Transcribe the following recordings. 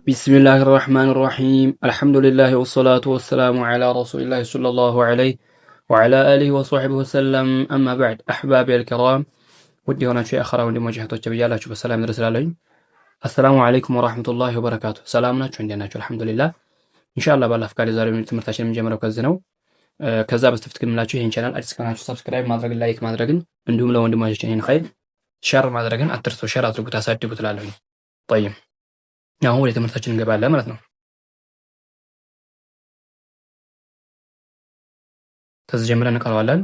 بسم الله الرحمن الرحيم الحمد لله والصلاة والسلام على رسول الله صلى الله عليه وعلى آله وصحبه وسلم أما بعد أحبابي الكرام ودي هنا شيء آخر ودي مواجهة تجبيالة شوف السلام درس العليم السلام عليكم ورحمة الله وبركاته سلامنا شو عندنا الحمد لله إن شاء الله بالأفكار زاري من تمرتاشين من جمرة وكزنو كذا بس تفتكر من لاتشو هين شانل أريس كمان سبسكرايب ما درجن لايك ما درجن عندهم لو عندهم مواجهة هين خير شر ما درجن أترسو شر أتركوا تساعد بتلالهم طيب አሁን ወደ ትምህርታችን እንገባለን ማለት ነው። ከዚህ ጀምረን እንቀራዋለን።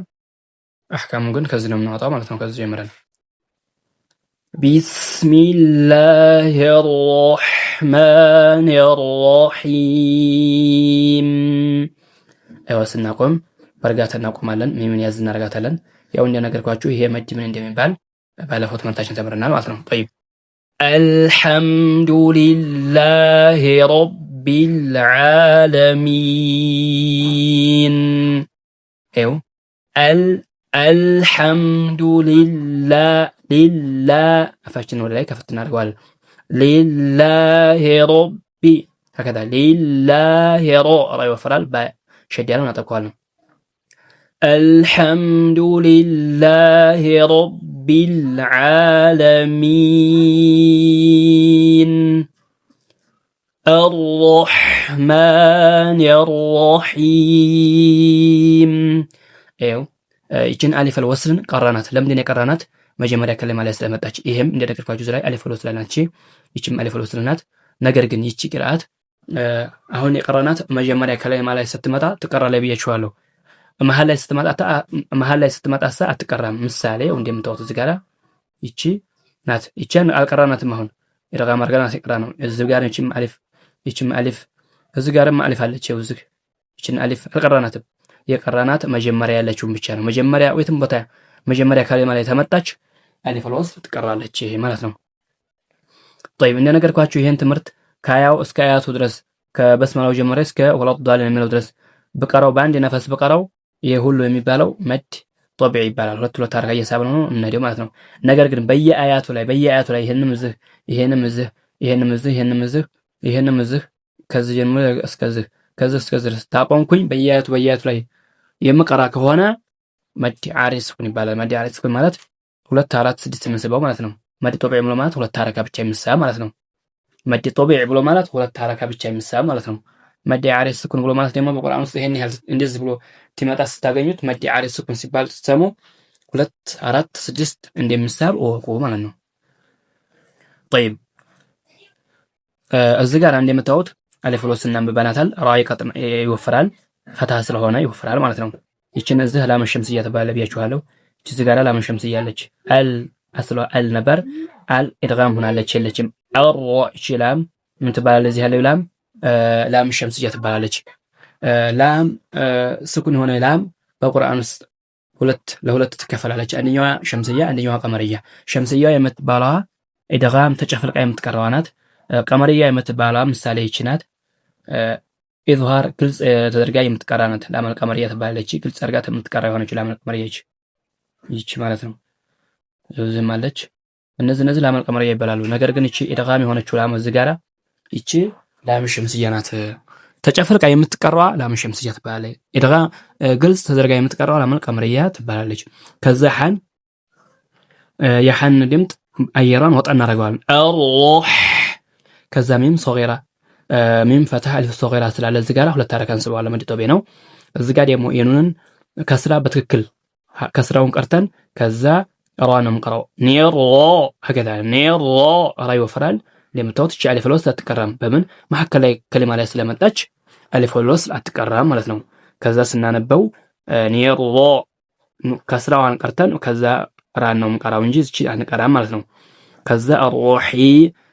አህካሙን ግን ከዚህ ነው የምናወጣው ማለት ነው። ከዚህ ጀምረን ቢስሚላሂር ረህማኒር ረሂም ስናቆም በእርጋታ እናቆማለን። ሚምን ያዝ እናደርጋታለን። ያው እንደነገርኳችሁ ይሄ መድ ምን እንደሚባል ባለፈው ትምህርታችን ተምረናል ማለት ነው። طيب الحمد لله رب العالمين الحمد لله أفاشتنا ولا لا كفتنا رجال لله ربي هكذا لله رأي وفرال شدينا نتقال الحمد لله رب العالمين الرحمن الرحيم ይችን አሊፍ አልወስልን ቀራናት። ለምንድን የቀራናት? መጀመሪያ ከለማ ላይ ስለመጣች። ይሄም እንደነገርኳችሁ ላይ አሊፍ አልወስል ናት። ይችም አሊፍ አልወስል ናት። ነገር ግን ይቺ ቅርአት አሁን የቀራናት መጀመሪያ ከለማ ላይ ስትመጣ ትቀራለች ብያችኋለሁ። መሃል ላይ ስትመጣ አትቀራም። ምሳሌ እንደምታዩት እዚህ ጋር ይቺ ናት። ይቺን አልቀራናትም። አሁን ኢድጋም አድርገን አስቀራ ነው። እዚህ ጋር ይቺም አሊፍ እዚህ ጋርም አሊፍ አለች። እዚህ ይቺን አሊፍ አልቀራናትም። የቀራናት መጀመሪያ ያለችውን ብቻ ነው። መጀመሪያ ወይም ቦታ መጀመሪያ ከለማ ላይ ተመጣች አሊፍ አልወስል ትቀራለች ማለት ነው። طيب እንደነገርኳችሁ ይሄን ትምህርት ከአያው እስከ አያቱ ድረስ ከበስመላው ጀምሬ እስከ ወላድ ዳልን የሚለው ድረስ በቀራው በአንድ ነፈስ በቀራው ይሄ ሁሉ የሚባለው መድ ጦቢዕ ይባላል። ሁለት አርጋ እየሳብን ነው እንዴ ማለት ነው። ነገር ግን በየአያቱ ላይ ይሄንም እዚህ ከዚህ ጀምሮ እስከዚህ ከዚህ ታቆምኩኝ በየአያቱ ላይ የምቀራ ከሆነ መድ ዓሪስ ስኩን ይባላል። መድ ዓሪስ ስኩን ማለት 2 4 6 የምንስበው ማለት ነው። መድ ጦቢዕ ብሎ ማለት 2 አረካ ብቻ የሚሳብ ማለት ነው። መድ ጦቢዕ ብሎ ማለት 2 አረካ ብቻ የሚሳብ ማለት ነው። መድ ዓሪስ ስኩን ብሎ ማለት ደግሞ በቁርአን ውስጥ ይሄን ያህል እንደዚህ ብሎ ትመጣ ስታገኙት መድ ዓሪስ ስኩን ሲባል ስትሰሙ 2 4 6 እንደሚሳብ ወቁ ማለት ነው። طيب እዚህ ጋር እንደምታዩት አሊፍ ወስል እናንብበናታል። ራይ ቀጥም ይወፍራል፣ ፈታ ስለሆነ ይወፍራል ማለት ነው። ይችን እዚህ ላም ሸምስያ ተባለ ብያችኋለሁ። እዚህ ጋር ላም ሸምስያ አለች። አል አስሎ አል ነበር አል ኢድጋም ሆናለች የለችም። አር ላም ምን ትባላለች? እዚህ ያለው ላም ሸምስያ ትባላለች። ላም ስኩን ሆነ ላም በቁርአን ውስጥ ለሁለት ትከፈላለች። አንደኛዋ ሸምስያ፣ አንደኛዋ ቀመርያ። ሸምስያ የምትባለዋ ኢድጋም ተጨፍልቃ የምትቀራዋ ናት። ቀመርያ የምትባለዋ ምሳሌ ይቺ ናት። ኢዝሃር ግልጽ ተደርጋ የምትቀራ ናት። ላም ቀመርያ ትባላለች። ግልጽ አድርጋ የምትቀራ የሆነች ላም ቀመርያ ይቺ ማለት ነው። ዝም አለች። እነዚህ ላም ቀመርያ ይባላሉ። ነገር ግን ይቺ ኢድጋም የሆነችው ላም እዚህ ጋራ ይቺ ላም ሸምስያ ናት። ተጨፍልቃ የምትቀራዋ ላም ሸምስያ ትባላለች። ኢድጋም ግልጽ ተደርጋ የምትቀራዋ ላም ቀመርያ ትባላለች። ከዛ የሐን ድምጥ አየሯን ወጣ እናደርገዋለን። አሩህ ከዛ ሚም ሶጊራ ሚም ፈትህ አሊፍ ሶጊራ ስላለ እዚህ ጋር 2 አረካ እንስበዋለን። መድ ጦቢዕ ነው። እዚህ ጋር ደግሞ የኑንን ከስራ በትክክል ከስራውን ቀርተን ከዛ ራ ነው የምንቀራው። ኒሮ هكذا ኒሮ ራ ይወፍራል። እንደምታዩት እቺ አሊፍ ወስል አትቀራም። በምን መሐከል ላይ ከለማ ላይ ስለመጣች አሊፍ ወስል አትቀራም ማለት ነው። ከዛ ስናነበው ኒሮ ከስራዋን ቀርተን ከዛ ራ ነው የምንቀራው እንጂ እቺ አንቀራም ማለት ነው። ከዛ ሩሂ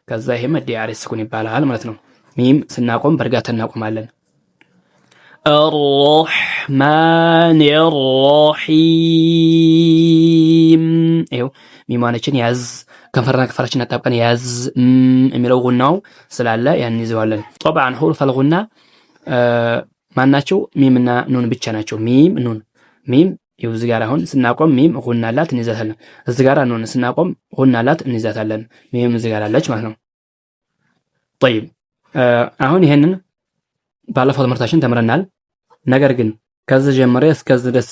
ከዛ ይሄ መድ ዓሪስ ስኩን ይባላል ማለት ነው። ሚም ስናቆም በእርጋታ እናቆማለን። الرحمن الرحيم ሚማነችን ያዝ ከንፈራችን አጣብቀን ያዝ የሚለው ጉናው ስላለ ያን ይዘዋለን። طبعا حروف الغنة ማናቸው? ሚምና ኑን ብቻ ናቸው። ሚም ይኸው እዚህ ጋር አሁን ስናቆም ሚም ጉናላት እንይዛታለን። እዚህ ጋር ኑን ስናቆም ጉናላት እንይዛታለን። ሚም እዚህ ጋር አለች ማለት ነው። طيب አሁን ይሄንን ባለፈው ትምህርታችን ተምረናል። ነገር ግን ከዚህ ጀምሬ እስከዚህ ድረስ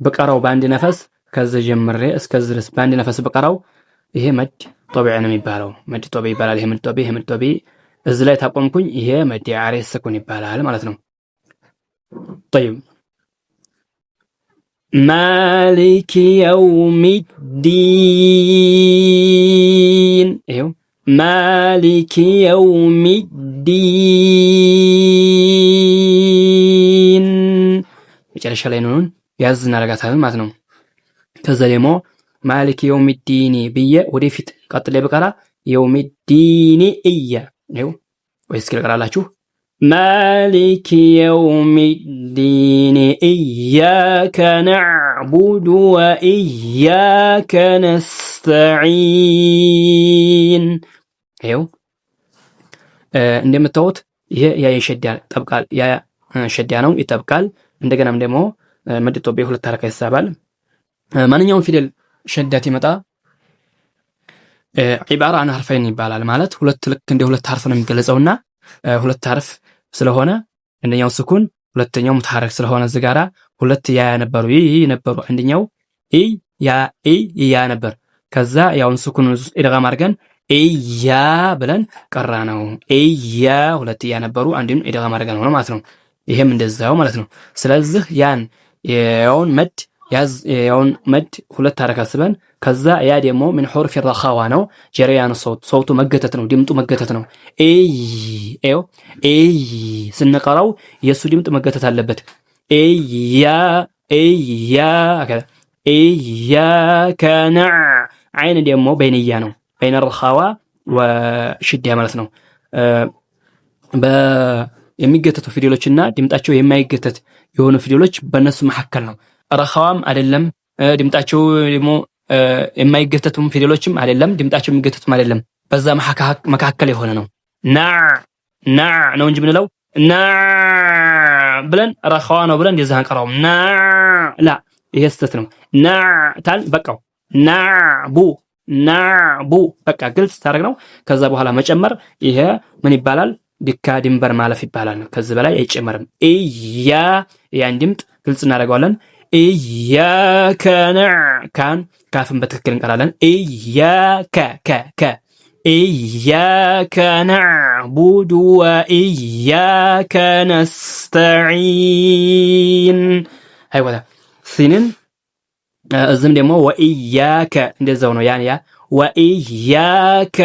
በቀራው በአንድ ነፈስ ከዚህ ጀምሬ እስከዚህ ድረስ በአንድ ነፈስ በቀራው ይሄ መድ ጦቢዕ ነው የሚባለው። መድ ጦቢዕ ይባላል። ይሄ መድ ጦቢዕ እዚህ ላይ ታቆምኩኝ። ይሄ መድ ዓሪድ ስኩን ይባላል ማለት ነው። طيب ማሊክ የውሚዲን ይሄው ማሊክ የውሚዲን መጨረሻ ላይ ኑኑን ያዝ እናደርጋታለን ማለት ነው። ከዛ ደግሞ ማሊክ የውሚዲን ብዬ ወደፊት ቀጥሌ በቀራ የውሚዲን እያ ነው ወይስ ልቀራላችሁ? ማሊክ የውሚዲን ኢያከ ነዕቡዱ ወኢያከ ነስተዒን። ይኸው እንደምታዩት ይሄ ያ የሸዳ ጠብቃል፣ ያ ሸዳ ነው ይጠብቃል። እንደገናም ደግሞ መድ ጦቢዕ ሁለት ሐረካ ይሳባል። ማንኛውም ፊደል ሸዳት ይመጣ ዒባራ አን ሐርፈይን ይባላል። ማለት ሁለት ልክ እንደ ሁለት ሐርፍ ነው የሚገለጸውና ሁለት ሐርፍ ስለሆነ አንደኛው ስኩን ሁለተኛው ሙተሐረክ ስለሆነ እዚህ ጋራ ሁለት ያ ነበሩ ነበሩ። አንደኛው ያ ነበር። ከዛ ያውን ስኩን ኢድጋም አድርገን ያ ብለን ቀራ ነው። ያ ሁለት ያ ነበሩ፣ አንዱን ኢድጋም አድርገን ነው ማለት ነው። ይሄም እንደዛው ማለት ነው። ስለዚህ ያን ያውን መድ ሁለት ሐረካ ስበን ከዛ ያ ደግሞ ምን ሑርፍ ረኻዋ ነው። ጀሪያን ሶውቱ መገተት ነው፣ ድምጡ መገተት ነው። ስንቀራው የሱ ድምጥ መገተት አለበት። ኢያከ አይን ደግሞ በይንያ ነው፣ በይነ ረኻዋ ወሽዳ ማለት ነው። የሚገተቱ ፊደሎችና ድምጣቸው የማይገተት የሆኑ ፊደሎች በእነሱ መካከል ነው። ረኻዋም አይደለም ድምጣቸው ደግሞ የማይገተቱም ፊደሎችም አይደለም ድምጣቸው የሚገተቱም አይደለም። በዛ መካከል የሆነ ነው። ና ነው እንጂ ምንለው ና ብለን ረኻዋ ነው ብለን እንደዛ አንቀራውም። ላ ይሄ ስህተት ነው። ና ታል በቃው ናቡ በቃ ግልጽ ታደርግ ነው። ከዛ በኋላ መጨመር ይሄ ምን ይባላል? ድካ ድንበር ማለፍ ይባላል። ከዚህ በላይ አይጨመርም። ያን ድምጥ ግልጽ እናደርገዋለን። ኢያከ ካን ካፍን በትክክል እንቀራለን። ኢያከ ነዕቡዱ ወኢያከ ነስተዒን። አይወታ ሲንን እዝም ደግሞ ወኢያከ እንደዛው ነው። ያ ወኢያከ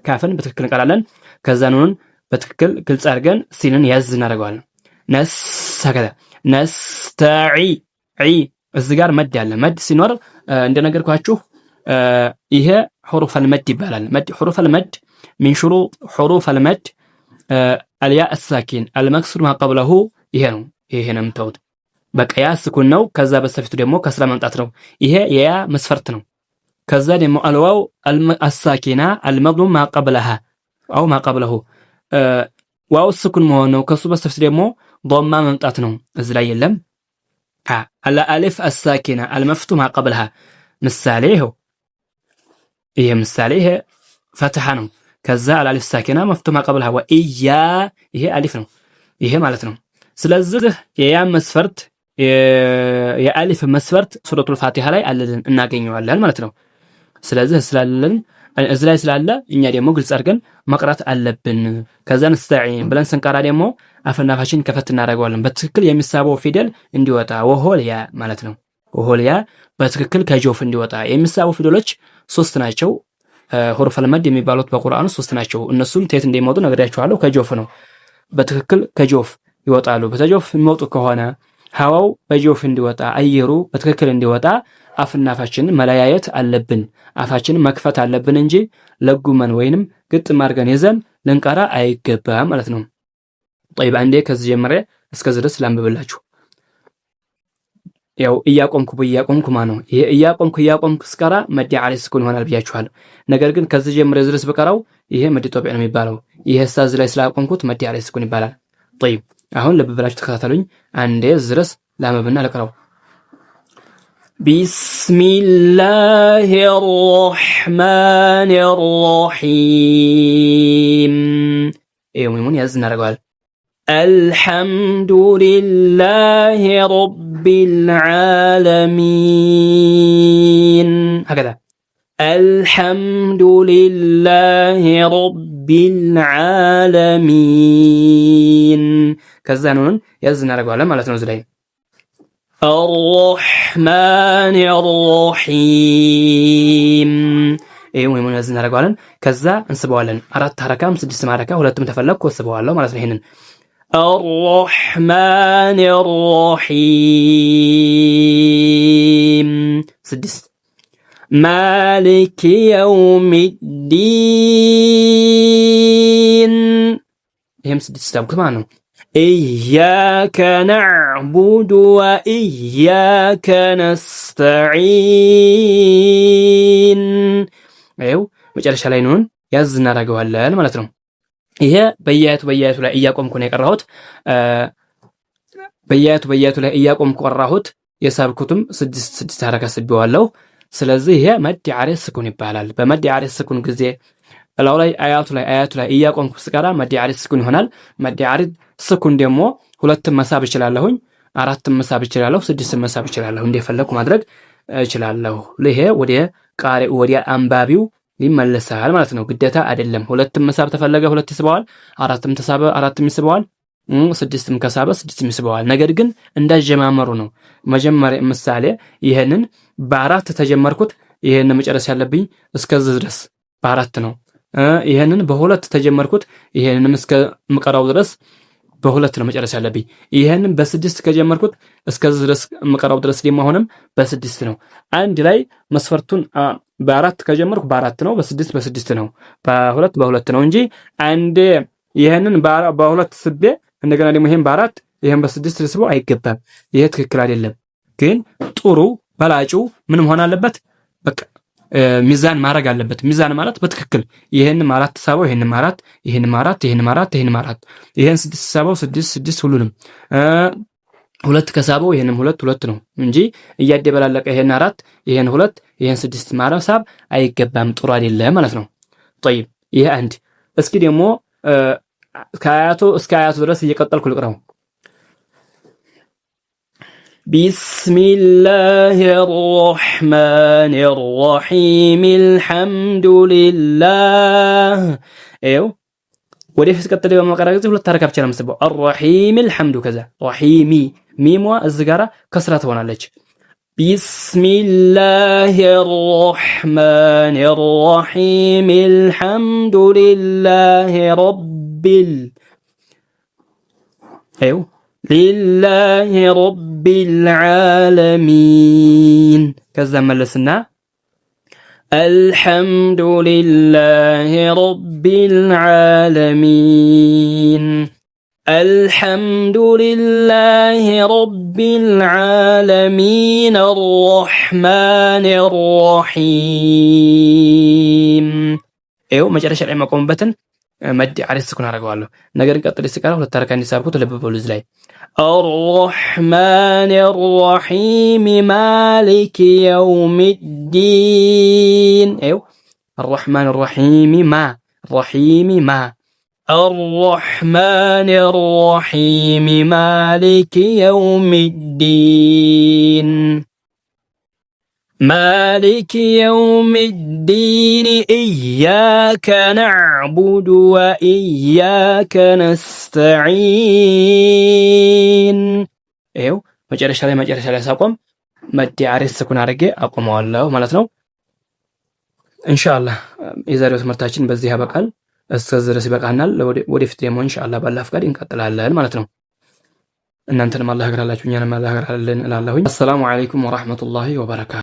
ካፍን በትክክል እንቀራለን። ከዛ ኑን በትክክል ግልጽ አድርገን ሲንን ያዝ እናደርገዋለን። ነስተዒ እዚህ ጋር መድ ያለ መድ ሲኖር እንደነገርኳችሁ ይሄ ሑሩፈል መድ ይባላል። ሑሩፈል መድ ሚን ሹሩጥ ሑሩፈል መድ አልያ አሳኪን አልመክሱር ማቀብለሁ ይሄ ነው የምታዩት። በቃ ያ ስኩን ነው። ከዛ በስተፊቱ ደግሞ ከስራ መምጣት ነው። ይሄ የያ መስፈርት ነው። ከዛ ደግሞ አልዋው አሳኪና አልመድሙም ማቀብለሃ አው ማቀብለሁ ዋው ስኩን መሆን ነው። ከሱ በስተፊቱ ደግሞ ዶማ መምጣት ነው። እዚህ ላይ የለም። አልአሊፍ አሳኪና አልመፍቱ ማቀብለሃ ምሳሌ ይሄው ይሄ ምሳሌ ይሄ ፈትሐ ነው። ከዛ አልአሊፍ ሳኪና መፍቱ ማቀብለሃ ወኢያ ይሄ አሊፍ ነው። ይሄ ማለት ነው። ስለዚህ የያ መስፈርት የአሊፍ መስፈርት ሱረቱል ፋቲሃ ላይ አለልን እናገኘዋለን ማለት ነው። ስለዚህ ስላለን እዚህ ላይ ስላለ እኛ ደግሞ ግልጽ አድርገን መቅራት አለብን። ከዛ ነስተዒን ብለን ስንቀራ ደግሞ አፍናፋችን ከፈት እናደርገዋለን። በትክክል የሚሳበው ፊደል እንዲወጣ ወሆልያ ማለት ነው። ወሆልያ በትክክል ከጆፍ እንዲወጣ የሚሳበው ፊደሎች 3 ናቸው። ሑሩፈል መድ የሚባሉት በቁርአኑ 3 ናቸው። እነሱም ተየት እንደሚወጡ ነግሬያችኋለሁ። ከጆፍ ነው። በትክክል ከጆፍ ይወጣሉ። በተጆፍ የሚወጡ ከሆነ ሀዋው በጆፍ እንዲወጣ አየሩ በትክክል እንዲወጣ አፍናፋችንን መለያየት አለብን። አፋችንን መክፈት አለብን እንጂ ለጉመን ወይንም ግጥም አድርገን ይዘን ልንቀራ አይገባም ማለት ነው። طيب አንዴ ከዚህ ጀምሬ እስከዚህ ድረስ ላንብብላችሁ። ያው እያቆምኩ ነው። ይሄ እያቆምኩ ስቀራ መድ ዓሪድ ስኩን ይሆናል ብያችኋለሁ። ነገር ግን ከዚህ ጀምሬ ድረስ በቀራው ይሄ መድ ጦቢዕ ነው የሚባለው። ይሄ ሳዝ ላይ ስላቆምኩት መድ ዓሪድ ስኩን ይባላል። طيب አሁን ልብ ብላችሁ ተከታተሉኝ። አንዴ ድረስ ላንብብና ልቀራው። ቢስሚላሂ ራህማኒ ራሂም ሚሙን ያዝ እናደርገዋለን። አልሐምዱሊላሂ ረቢል ዓለሚን هكذا አልሐምዱሊላሂ ረቢል ዓለሚን ከዛ ኑን ያዝ እናደርገዋለን ማለት ነው። እዚህ ላይ الرحمن الرحيم ሚሙን ያዝ እናደርገዋለን። ከዛ እንስበዋለን። 4 ሐረካም 6 ሐረካ ሁለቱም ተፈለኩ ወስበዋለሁ ማለት ነው። ይሄንን الرحمن الرحيم 6 مالك يوم الدين ይሄም 6 ታብኩ ማለት ነው። إياك نعبد وإياك نستعين መጨረሻ ላይ ኑን ያዝ እናደርገዋለን ማለት ነው። ይሄ በየአያቱ ላይ እያቆምኩ ነው የቀራሁት። በየአያቱ ላይ እያቆምኩ ቀራሁት። የሳብኩትም 6 ሐረካ ስቤዋለሁ። ስለዚህ ይሄ መድ ዓሪድ ስኩን ይባላል። በመድ ዓሪድ ስኩን ጊዜ እላው ላይ አያቱ ላይ እያቆምኩ ስቀራ መድ ዓሪድ ስኩን ይሆናል። መድ ዓሪድ ስኩን ደግሞ 2 መሳብ እችላለሁኝ፣ 4 መሳብ እችላለሁ፣ 6 መሳብ እችላለሁ። እንደፈለኩ ማድረግ እችላለሁ። ይሄ ወደ ቃሪኡ ወደ አንባቢው ሊመለሳል ማለት ነው። ግዴታ አይደለም። 2 መሳብ ተፈለገ 2 ይስበዋል፣ 4ም ተሳበ 4ም ይስበዋል፣ 6ም ከሳበ 6ም ይስበዋል። ነገር ግን እንዳጀማመሩ ነው። መጀመሪያ ምሳሌ ይሄንን በ4 ተጀመርኩት፣ ይሄንን መጨረስ ያለብኝ እስከዚህ ድረስ በ4 ነው። ይሄንን በ2 ተጀመርኩት፣ ይሄንንም እስከ መቀራው ድረስ በ2 ነው መጨረስ ያለብኝ። ይሄንን በ6 ከጀመርኩት እስከዚህ ድረስ መቀራው ድረስ ደግሞ አሁንም በ6 ነው። አንድ ላይ መስፈርቱን በ4 ከጀመርኩ በ4 ነው፣ በ6 ነው፣ በ2 ነው እንጂ አንዴ ይሄንን በ2 ስቤ እንደገና ደግሞ ይሄን በ4 ይሄን በ6 ልስበው አይገባም። ይሄ ትክክል አይደለም። ግን ጥሩ በላጩ ምን መሆን አለበት? በቃ ሚዛን ማድረግ አለበት። ሚዛን ማለት በትክክል ይሄንን 4 ሳበው፣ ይሄንን 4፣ ይሄንን 4፣ ይሄንን 4፣ ይሄንን 4፣ ይሄን 6 ሳበው 6 ሁሉንም 2 ከሳበው ይሄንም 2 ነው እንጂ እያደበላለቀ ይሄን 4 ይሄን 2 ይሄን 6 ማረሳብ አይገባም። ጥሩ አይደለም ማለት ነው። طيب ይሄ አንድ። እስኪ ደግሞ ከአያቱ እስከ አያቱ ድረስ እየቀጠልኩ ልቅራው። بسم الله الرحمن الرحيم الحمد لله ወደፊት ቀጥሎ በመቀራ ጊዜ 2 ሐረካ ብቻ ነው የምትሰበው። الرحيم الحمد كذا رحيمي ሚሟ እዚህ ጋራ ከስራ ትሆናለች። بسم الله الرحمن الرحيم الحمد لله رب لله رب العالمين كذا ملسنا الحمد لله رب العالمين الحمد لله رب العالمين الرحمن الرحيم መጨረሻ ላይ መቆምበትን መድ ዓሪድ ስኩን አደርገዋለሁ። ነገር ቀጥሎ ሲቀራ 2 ሐረካ እንዲሳብኩት ልብ በሉ እዚህ ላይ الرحمن الرحيم مالك يوم الدين الرحمن الرحيم ما الرحيم ما الرحمن الرحيم مالك يوم الدين مالك يوم الدين إياك نعبد وإياك نستعين መጨረሻ ላይ ሳቆም መድ ዓሪድ ስኩን አድርጌ አቆመዋለሁ ማለት ነው። ኢንሻአላህ የዛሬው ትምህርታችን በዚህ ያበቃል። እስከዚህ ድረስ ይበቃናል። ወደፊት ደግሞ ኢንሻአላህ ባላህ ፈቃድ እንቀጥላለን ማለት ነው። እናንተንም አላህ ያግራላችሁ፣ እኛንም አላህ ያግራልን እላለሁኝ። አሰላሙ አለይኩም ወራህመቱላሂ ወበረካቱ።